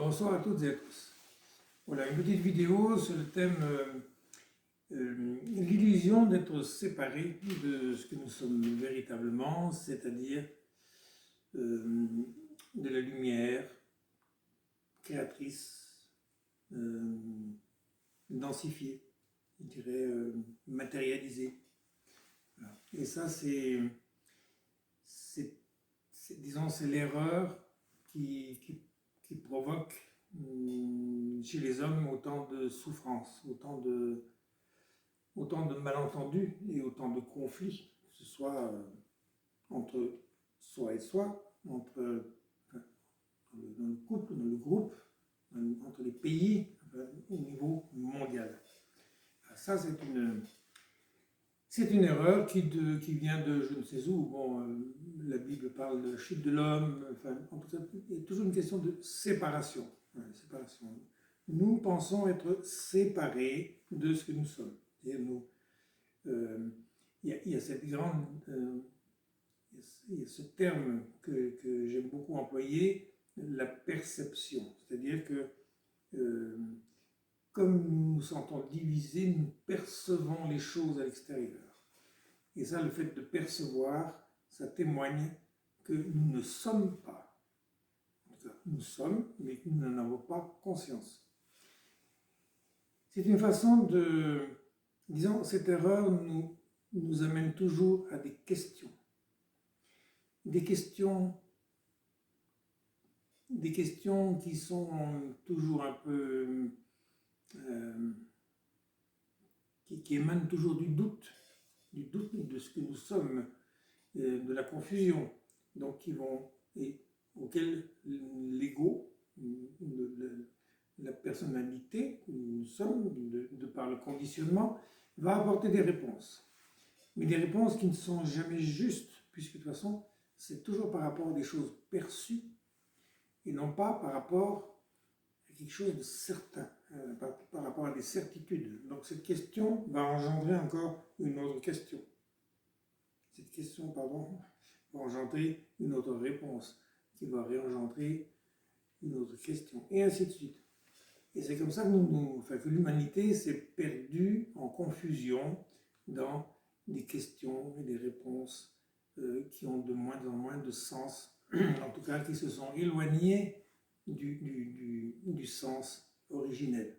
Bonsoir à toutes et à tous. Voilà une petite vidéo sur le thème l'illusion d'être séparé de ce que nous sommes véritablement, c'est-à-dire de la lumière créatrice, densifiée, je dirais matérialisée. Voilà. Et ça, disons, c'est l'erreur qui provoque chez les hommes autant de souffrance, autant de malentendus et autant de conflits, que ce soit entre soi et soi, dans le couple, dans le groupe, entre les pays, au niveau mondial. Ça, c'est une erreur qui vient de je ne sais où. Bon, la Bible parle de la chute de l'homme, enfin, en tout cas, il y a toujours une question de séparation. Séparation. Nous pensons être séparés de ce que nous sommes. Il y a cette grande, il y a ce terme que j'aime beaucoup employer, la perception. C'est-à-dire que comme nous nous sentons divisés, nous percevons les choses à l'extérieur. Et ça, le fait de percevoir, ça témoigne que nous ne sommes pas. En tout cas, nous sommes, mais que nous n'en avons pas conscience. C'est une façon de... Disons, cette erreur nous amène toujours à des questions. Des questions qui sont toujours un peu... qui émanent toujours du doute de ce que nous sommes, de la confusion, donc auquel l'ego, la personnalité que nous sommes, de par le conditionnement, va apporter des réponses. Mais des réponses qui ne sont jamais justes, puisque de toute façon, c'est toujours par rapport à des choses perçues, et non pas par rapport à quelque chose de certain, par rapport à des certitudes. Donc cette question va engendrer encore une autre question. Cette question, va engendrer une autre réponse, qui va réengendrer une autre question, et ainsi de suite. Et c'est comme ça que l'humanité s'est perdue en confusion dans des questions et des réponses qui ont de moins en moins de sens, en tout cas qui se sont éloignées du sens originel.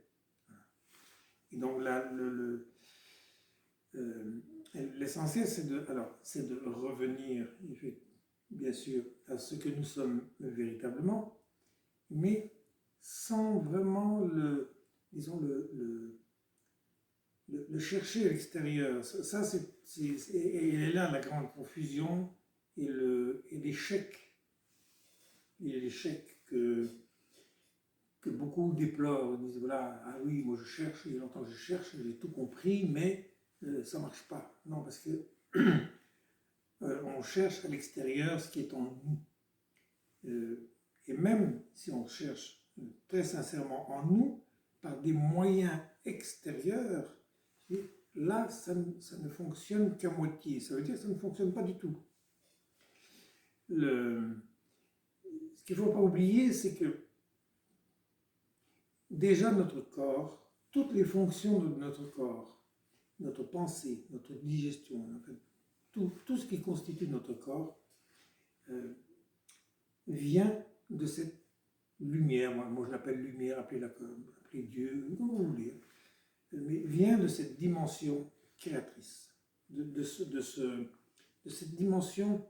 Et donc là, l'essentiel, c'est de revenir, bien sûr, à ce que nous sommes véritablement, mais sans vraiment le chercher à l'extérieur. Ça, et elle est là la grande confusion et l'échec. Et l'échec que beaucoup déplorent. Ils disent, voilà, ah oui, moi je cherche, il y a longtemps que je cherche, j'ai tout compris, mais ça ne marche pas. Non, parce que on cherche à l'extérieur ce qui est en nous. Et même si on cherche très sincèrement en nous, par des moyens extérieurs, là, ça ne fonctionne qu'à moitié. Ça veut dire que ça ne fonctionne pas du tout. Ce qu'il ne faut pas oublier, c'est que déjà notre corps, toutes les fonctions de notre corps, notre pensée, notre digestion, en fait, tout ce qui constitue notre corps vient de cette lumière. Moi je l'appelle lumière, appelez Dieu, comme vous voulez, mais vient de cette dimension créatrice, de cette dimension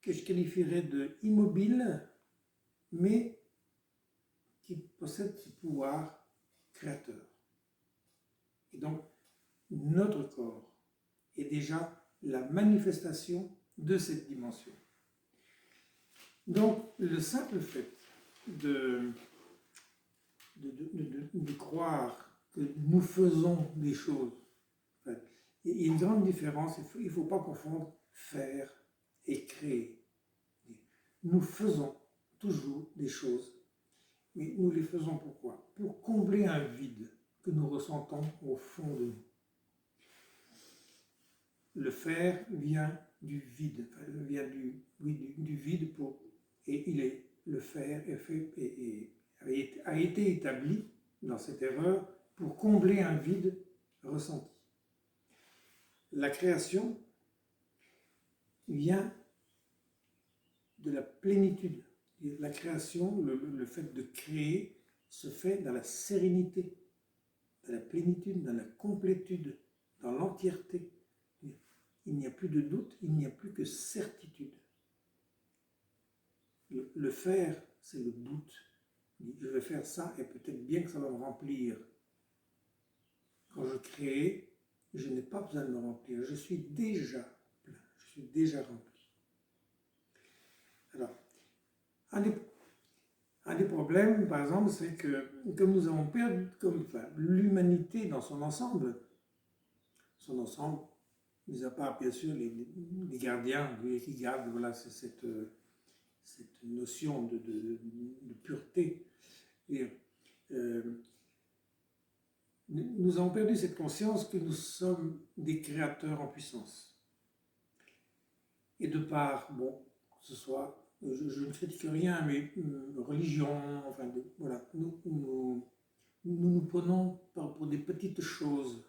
que je qualifierais de immobile, mais qui possède ce pouvoir créateur. Et donc, notre corps est déjà la manifestation de cette dimension. Donc, le simple fait de croire que nous faisons des choses, il y a une grande différence, il ne faut pas confondre faire et créer. Nous faisons toujours des choses, mais nous les faisons pourquoi? Pour combler un vide que nous ressentons au fond de nous. Le faire vient du vide, vient du vide et il est le faire a été établi dans cette erreur pour combler un vide ressenti. La création vient de la plénitude. La création, le fait de créer, se fait dans la sérénité, dans la plénitude, dans la complétude, dans l'entièreté. Il n'y a plus de doute, il n'y a plus que certitude. Le faire, c'est le doute. Je vais faire ça et peut-être bien que ça va me remplir. Quand je crée, je n'ai pas besoin de me remplir. Je suis déjà plein, je suis déjà rempli. Alors, un des problèmes, par exemple, c'est que comme nous avons perdu, l'humanité dans son ensemble, mis à part bien sûr les gardiens, qui gardent voilà, cette notion de pureté. Et, nous avons perdu cette conscience que nous sommes des créateurs en puissance. Et de part, bon, que ce soit, je ne critique rien, mais religion, enfin, voilà, nous prenons pour des petites choses.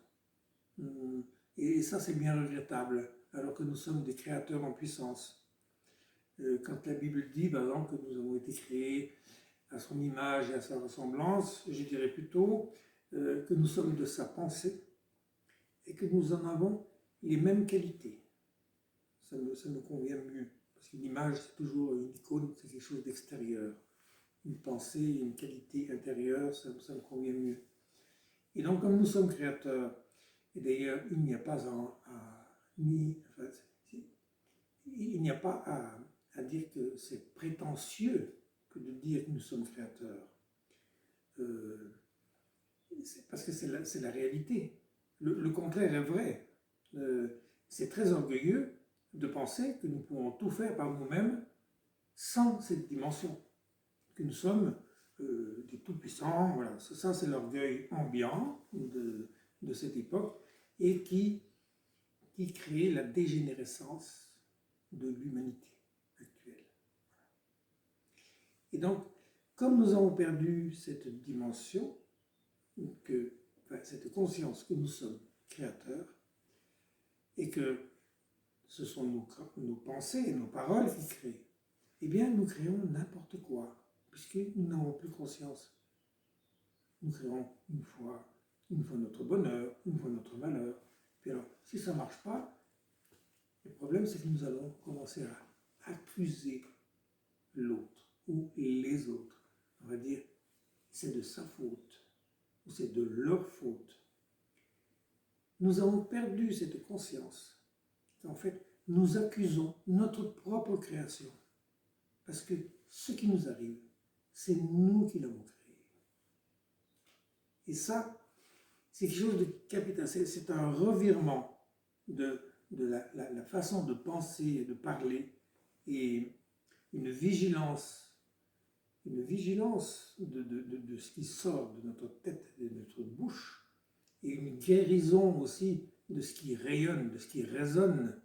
Et ça, c'est bien regrettable, alors que nous sommes des créateurs en puissance. Quand la Bible dit, par exemple, que nous avons été créés à son image et à sa ressemblance, je dirais plutôt que nous sommes de sa pensée et que nous en avons les mêmes qualités. Ça nous convient mieux, parce qu'une image, c'est toujours une icône, c'est quelque chose d'extérieur. Une pensée, une qualité intérieure, ça me convient mieux. Et donc, comme nous sommes créateurs, et d'ailleurs, il n'y a pas à dire que c'est prétentieux que de dire que nous sommes créateurs. Parce que c'est la réalité. Le contraire est vrai. C'est très orgueilleux de penser que nous pouvons tout faire par nous-mêmes sans cette dimension, que nous sommes des tout-puissants. Voilà. Ça, c'est l'orgueil ambiant de cette époque et qui crée la dégénérescence de l'humanité actuelle. Et donc, comme nous avons perdu cette dimension, cette conscience que nous sommes créateurs, et que ce sont nos pensées et nos paroles qui créent, eh bien nous créons n'importe quoi, puisque nous n'avons plus conscience. Nous créons une fois notre bonheur, une fois notre malheur. Puis alors, si ça ne marche pas, le problème c'est que nous allons commencer à accuser l'autre ou les autres. On va dire, c'est de sa faute, ou c'est de leur faute. Nous avons perdu cette conscience qu'en fait, nous accusons notre propre création. Parce que ce qui nous arrive, c'est nous qui l'avons créé. Et ça, c'est quelque chose de capital. C'est un revirement de la façon de penser et de parler, et une vigilance de ce qui sort de notre tête et de notre bouche, et une guérison aussi de ce qui rayonne, de ce qui résonne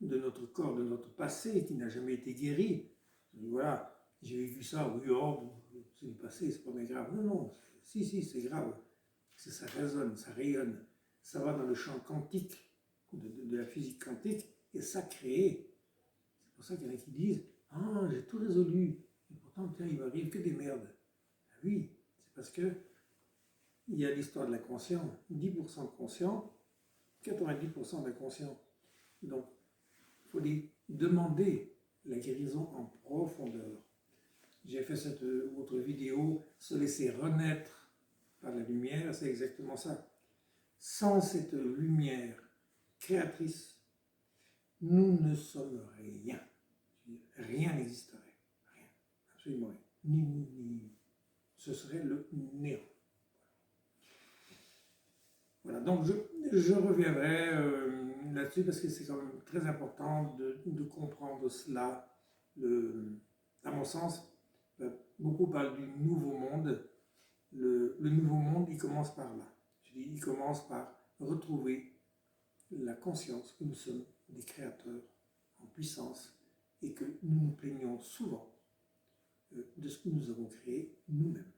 de notre corps, de notre passé qui n'a jamais été guéri. Voilà, j'ai vécu ça, oui, oh, c'est le passé, c'est pas bien grave. Non, non, si, c'est grave. Ça résonne, ça rayonne, ça va dans le champ quantique de la physique quantique, et ça crée. C'est pour ça qu'il y en a qui disent, ah, j'ai tout résolu, et pourtant, tiens, il m'arrive que des merdes. Oui, c'est parce que il y a l'histoire de l'inconscient, 10% de conscient, 90% d'inconscient. Donc, il faut demander la guérison en profondeur. J'ai fait cette autre vidéo, se laisser renaître par la lumière, c'est exactement ça. Sans cette lumière créatrice, nous ne sommes rien. Rien n'existerait. Rien. Absolument rien. Ni nous, ni nous. Ce serait le néant. Voilà, donc je reviendrai là-dessus parce que c'est quand même très important de comprendre cela. À mon sens, beaucoup parlent du nouveau monde. Le nouveau monde, il commence par là. Je dis, il commence par retrouver la conscience que nous sommes des créateurs en puissance et que nous nous plaignons souvent de ce que nous avons créé nous-mêmes.